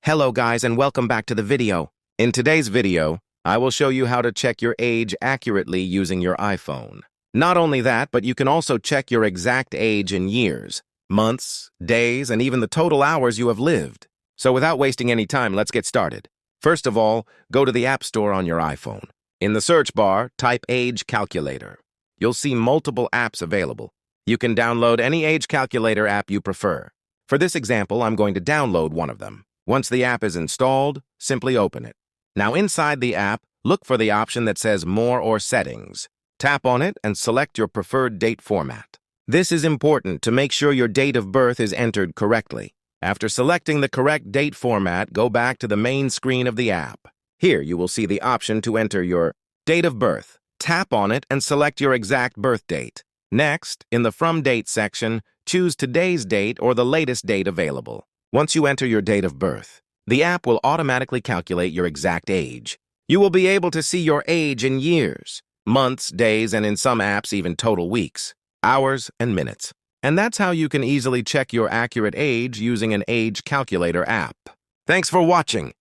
Hello guys and welcome back to the video. In today's video, I will show you how to check your age accurately using your iPhone. Not only that, but you can also check your exact age in years, months, days, and even the total hours you have lived. So without wasting any time, let's get started. First of all, go to the App Store on your iPhone. In the search bar, type Age Calculator. You'll see multiple apps available. You can download any age calculator app you prefer. For this example, I'm going to download one of them. Once the app is installed, simply open it. Now inside the app, look for the option that says More or Settings. Tap on it and select your preferred date format. This is important to make sure your date of birth is entered correctly. After selecting the correct date format, go back to the main screen of the app. Here you will see the option to enter your date of birth. Tap on it and select your exact birth date. Next, in the From Date section, choose today's date or the latest date available. Once you enter your date of birth, the app will automatically calculate your exact age. You will be able to see your age in years, months, days, and in some apps even total weeks, hours, and minutes. And that's how you can easily check your accurate age using an age calculator app. Thanks for watching.